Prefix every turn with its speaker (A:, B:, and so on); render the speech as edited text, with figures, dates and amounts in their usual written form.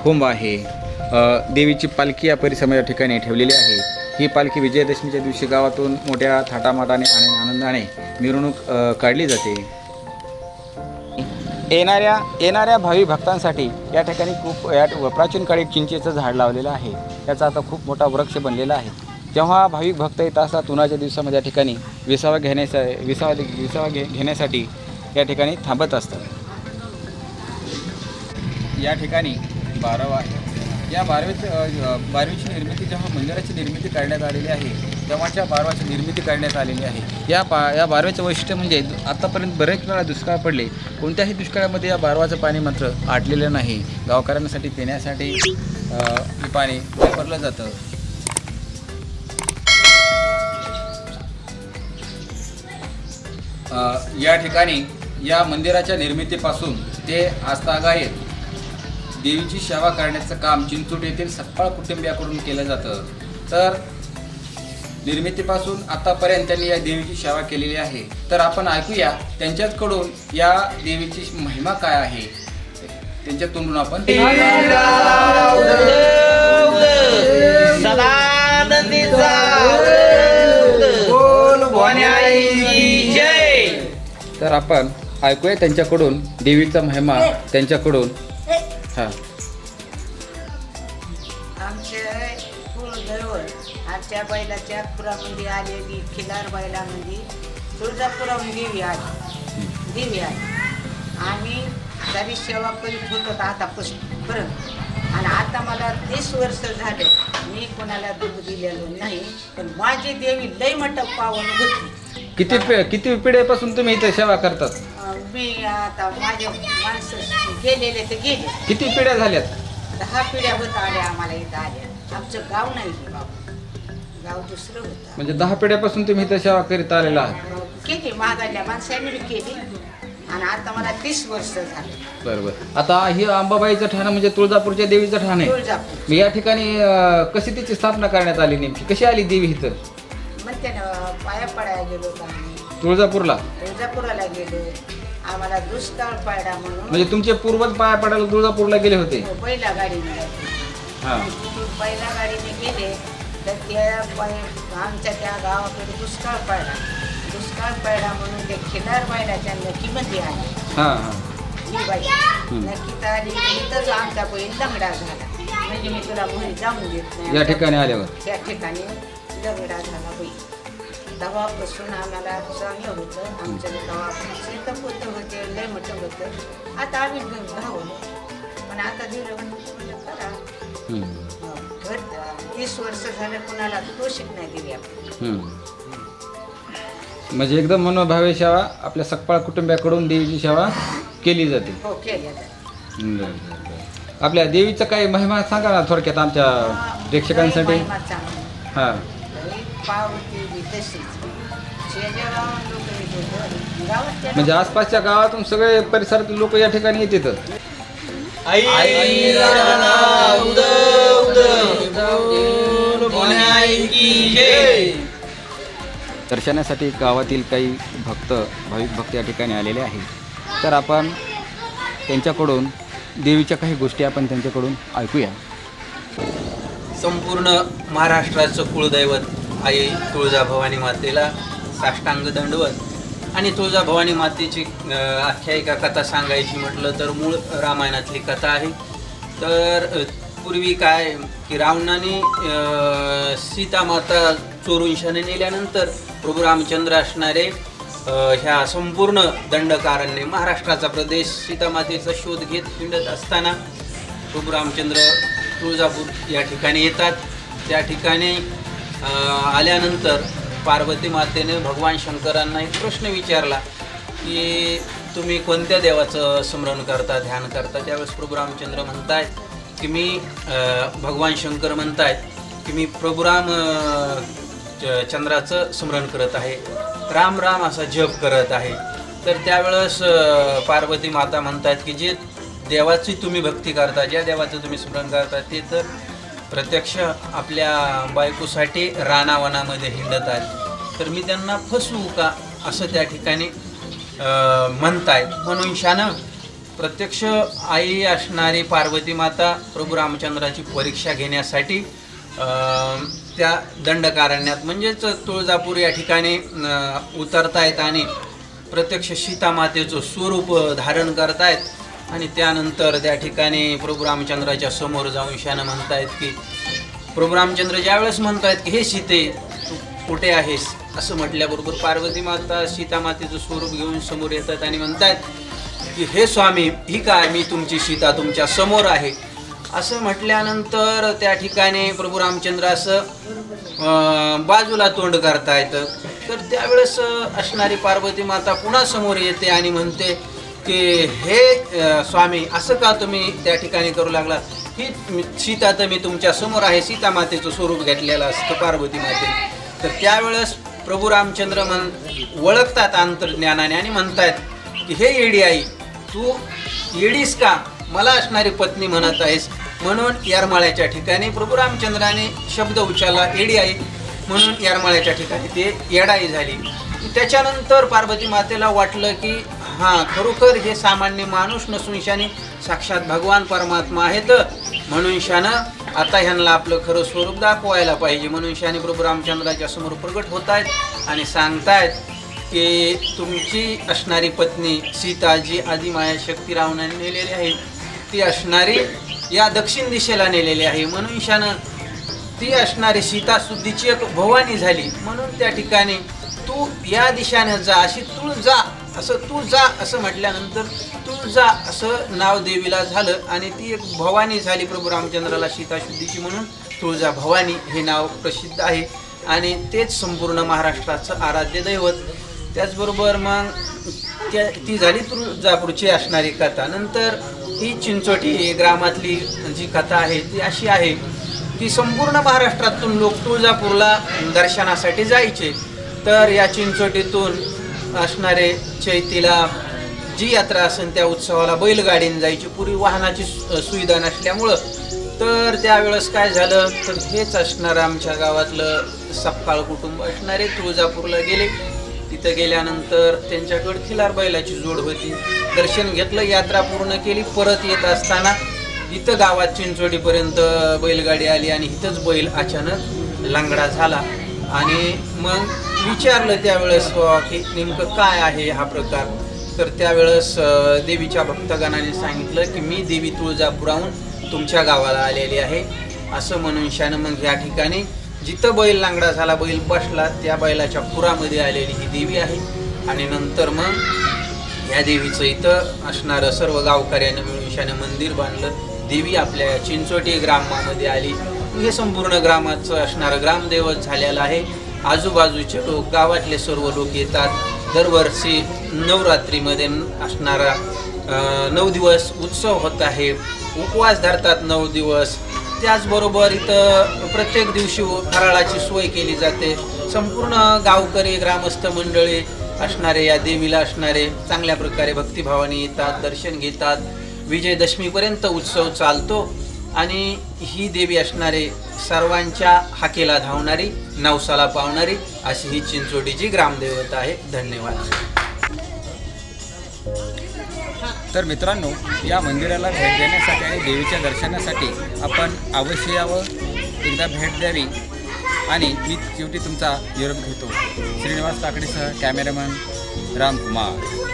A: Home आहे, देवीची पालखी या परिसराच्या ठिकाणी ठेवलेली आहे। ही पालखी विजयादशमीच्या दिवशी गावातून मोठ्या थाटामाटाने आणि आनंदाने मिरवणूक काढली जाते। येणाऱ्या भावी भक्तांसाठी या ठिकाणी खूप प्राचीन काळी चिंचेचं झाड लावलेलं आहे। त्याचा आता खूप मोठा वृक्ष बनलेला आहे। जेव्हा भाविक भक्त येत असतात उन्हाळ्याच्या दिवसामध्ये या ठिकाणी विसावा घेण्यासाठी या ठिकाणी थांबत असतात। या ठिकाणी बारव आहे। या बारवीची निर्मिती जेव्हा मंदिराची निर्मिती करण्यात आलेली आहे तेव्हाच्या बारवाची निर्मिती करण्यात आलेली आहे। या बारवाचं वैशिष्ट्य म्हणजे आतापर्यंत बरेच वेळा दुष्काळ पडले, कोणत्याही दुष्काळामध्ये या बारवाचं पाणी मात्र आटलेलं नाही। गावकऱ्यांसाठी पिण्यासाठी हे पाणी वापरलं जातं। या ठिकाणी या मंदिराच्या निर्मितीपासून ते आजतागायत देवीची सेवा करण्याचं काम चिंचोट येथील सपकाळ कुटुंबियाकडून केलं जातं। तर निर्मितीपासून आतापर्यंत त्यांनी या देवीची सेवा केलेली आहे। तर आपण ऐकूया त्यांच्याकडून या देवीची महिमा काय आहे, त्यांच्या तोंडून आपण तर आपण ऐकूया त्यांच्याकडून देवीचा महिमा त्यांच्याकडून।
B: आमच्या कुलदैवत आजच्या बैलाच्या पुरामध्ये आलेली खिलार बैलामध्ये तुळजापुरामध्ये देवी आली। आम्ही तरी सेवा करीत होतो आतापासून बरं। आणि आता मला 30 वर्ष झाले मी कोणाला दूध दिलेलं नाही, पण माझी देवी लय मोठं पावन होती।
A: किती पिढ्यापासून तुम्ही इथे सेवा करतात?
B: मी आता माझे माणसं गेलेले ते गेले।
A: किती पिढ्या झाल्यात?
B: 10 पिढ्या होत आल्या आम्हाला इथं आल्या। आमचं गाव नाही हे गाव दुसरं होतं।
A: म्हणजे 10 पिढ्यापासून तुम्ही इथे सेवा करीत आलेला आहात?
B: केली महागाल्या माणसांनी केली आणि आता मला 30 वर्ष झाले।
A: बरोबर। आता ही अंबाबाईचं ठाणं म्हणजे तुळजापूरच्या देवीचं ठाणं आहे।
B: तुळजापूर
A: या ठिकाणी कशी तिची स्थापना करण्यात आली, नेमकी कशी आली देवी इथं?
B: म्हणते ना पाया पडायला गेलो
A: तुळजापूरला
B: गेलो। आम्हाला दुष्काळ पाडा म्हणून
A: म्हणजे तुमचे पूर्वज पाया पडायला तुळजापूरला गेले होते?
B: पहिल्या गाडीने पहिल्या गाडीने गेले तर त्या आमच्या त्या गावाकडे दुष्काळ पाडा म्हणून ते खिलार बैलाच्या नक्कीमध्ये आले। ही बाई नक्कीच आली इथंच आमचा बैल लंगडा झाला। म्हणजे मी तुला घरी जाऊन देत नाही।
A: या ठिकाणी आल्यावर
B: त्या ठिकाणी लंगडा झाला बाई। तेव्हापासून आम्हाला चांगलं होतं। आमच्या गावात पोतं होते, लय मोठं होतं। आता आम्ही धावलो, पण आता दिलं करा 30 वर्ष झालं कोणाला तोषिक नाही दिली आपण।
A: म्हणजे एकदम मनोभावे सेवा आपल्या सकपाळ कुटुंबाकडून देवीची सेवा केली जाते।
B: हो केली जाते।
A: आपल्या देवीचं काही महिमा सांगा ना थोडक्यात आमच्या प्रेक्षकांसाठी। म्हणजे आसपासच्या गावातून सगळे परिसरातील लोक या ठिकाणी येतात। दर्शनासाठी गावातील काही भाविक भक्त या ठिकाणी आलेले आहेत। तर आपण त्यांच्याकडून देवीच्या काही गोष्टी आपण त्यांच्याकडून ऐकूया।
C: संपूर्ण महाराष्ट्राचं कुळदैवत आई तुळजाभवानी मातेला साष्टांग दंडवत। आणि तुळजाभवानी मातेची आख्यायिका कथा सांगायची म्हटलं तर मूळ रामायणातली कथा आहे। तर पूर्वी काय की रावणाने सीता माता चोरून शने नेल्यानंतर प्रभू रामचंद्र असणारे ह्या संपूर्ण दंडकारण्य महाराष्ट्राचा प्रदेश सीतामातेचा शोध घेत हिंडत असताना प्रभू रामचंद्र तुळजापूर या ठिकाणी येतात। त्या ठिकाणी आल्यानंतर पार्वती मातेने भगवान शंकरांना एक प्रश्न विचारला की तुम्ही कोणत्या देवाचं स्मरण करता, ध्यान करता? त्यावेळेस प्रभू रामचंद्र म्हणतायत की मी भगवान शंकर म्हणतायत की मी प्रभू चंद्राचं स्मरण करत आहे, राम राम असा जप करत आहे। तर त्यावेळेस पार्वती माता म्हणतात की जे देवाची तुम्ही भक्ती करता, ज्या देवाचं तुम्ही स्मरण करता ते तर प्रत्यक्ष आपल्या बायकोसाठी रानावनामध्ये हिंडत आहेत, तर मी त्यांना फसवू का असं त्या ठिकाणी म्हणतायत। म्हणून शानं प्रत्यक्ष आई असणारी पार्वती माता प्रभू रामचंद्राची परीक्षा घेण्यासाठी त्या दंडकारण्यात म्हणजेच तुळजापूर या ठिकाणी उतरतायत आणि प्रत्यक्ष सीतामातेचं स्वरूप धारण करतायत आणि त्यानंतर त्या ठिकाणी प्रभू रामचंद्राच्या समोर जाऊन शानं म्हणतायत की प्रभू रामचंद्र ज्यावेळेस म्हणतायत की हे सीते तू कुठे आहेस असं म्हटल्याबरोबर पार्वती माता सीतामातेचं स्वरूप घेऊन समोर येतात आणि म्हणतायत की हे स्वामी ही काय मी तुमची सीता तुमच्या समोर आहे असं म्हटल्यानंतर त्या ठिकाणी प्रभू रामचंद्र असं बाजूला तोंड करतायत. तर त्यावेळेस असणारी पार्वती माता पुन्हा समोर येते आणि म्हणते की हे स्वामी असं का तुम्ही त्या ठिकाणी करू लागला ही सीता तर मी तुमच्या समोर आहे सीता मातेचं स्वरूप घेतलेलं असतं पार्वती माते. तर त्यावेळेस प्रभू रामचंद्र ओळखतात अंतर्ज्ञानाने आणि म्हणतायत की हे येडी आई तू येडीस का मला असणारी पत्नी म्हणत आहेस म्हणून येरमाळ्याच्या ठिकाणी प्रभू रामचंद्राने शब्द उच्चारला येडी आई म्हणून येरमाळ्याच्या ठिकाणी ते येडाई झाली. त्याच्यानंतर पार्वती मातेला वाटलं की हां खरोखर हे सामान्य माणूस नसून शाने साक्षात भगवान परमात्मा आहेत म्हणून शानं आता ह्यांना आपलं खरं स्वरूप दाखवायला पाहिजे म्हणून शाने प्रभू रामचंद्राच्या समोर प्रगट होत आहेत आणि सांगतायत की तुमची असणारी पत्नी सीता जी आदिमाया शक्ती रावणाने नेलेली आहे ती असणारी या दक्षिण दिशेला नेलेली आहे म्हणून शानं ती असणारी सीता सुद्धीची एक भवानी झाली म्हणून त्या ठिकाणी तू या दिशेने जा अशी तू जा असं म्हटल्यानंतर तू जा असं नाव देवीला झालं आणि ती एक भवानी झाली प्रभू रामचंद्राला सीता शुद्धीची म्हणून तुळजा भवानी हे नाव प्रसिद्ध आहे आणि तेच संपूर्ण महाराष्ट्राचं आराध्य दैवत. त्याचबरोबर मग ती झाली तुळजापूरची असणारी कथा. नंतर ही चिंचोटी ग्रामातली जी कथा आहे ती अशी आहे की संपूर्ण महाराष्ट्रातून लोक तुळजापूरला दर्शनासाठी जायचे. तर या चिंचोटीतून असणारे चैतीला जी यात्रा असेल त्या उत्सवाला बैलगाडीने जायची पूर्वी वाहनाची सुविधा नसल्यामुळं. तर त्यावेळेस काय झालं तर हेच असणारं आमच्या गावातलं सपकाळ कुटुंब असणारे तुळजापूरला गेले. तिथं गेल्यानंतर त्यांच्याकडे खिलार बैलाची जोड होती. दर्शन घेतलं यात्रा पूर्ण केली. परत येत असताना इथं गावात चिंचोडीपर्यंत बैलगाडी आली आणि इथंच बैल अचानक लंगडा झाला आणि मग विचारलं त्यावेळेस की नेमकं काय आहे हा प्रकार. तर त्यावेळेस देवीच्या भक्तगणाने सांगितलं की मी देवी तुळजापुराहून तुमच्या गावाला आलेली आहे असं म्हणून शानं मग या ठिकाणी जिथं बैल लांगडा झाला बैल बसला त्या बैलाच्या पुरामध्ये आलेली ही देवी आहे. आणि नंतर मग या देवीचं इथं असणारं सर्व गावकऱ्यानं मिळून शानं मंदिर बांधलं. देवी आपल्या चिंचोटी ग्रामामध्ये आली. हे संपूर्ण ग्रामाचं असणारं ग्रामदैवत झालेलं आहे. आजूबाजूचे लोक गावातले सर्व लोक येतात. दरवर्षी नवरात्रीमध्ये असणारा 9 दिवस उत्सव होत आहे. उपवास धरतात 9 दिवस. त्याचबरोबर इथं प्रत्येक दिवशी फराळाची सोय केली जाते. संपूर्ण गावकरी ग्रामस्थ मंडळी असणारे या देवीला असणारे चांगल्या प्रकारे भक्तिभावाने येतात दर्शन घेतात. विजयदशमीपर्यंत उत्सव चालतो आणि ही देवी असणारे सर्वांच्या हाकेला धावणारी नवसाला पावणारी अशी ही चिंचोटीची ग्रामदेवता आहे. धन्यवाद.
A: तर मित्रांनो या मंदिराला भेट देण्यासाठी आणि देवीच्या दर्शनासाठी आपण अवश्य यावं एकदा भेट द्यावी. आणि मी शेवटी तुमचा निरोप घेतो. श्रीनिवास काकडेसह कॅमेरामॅन रामकुमार.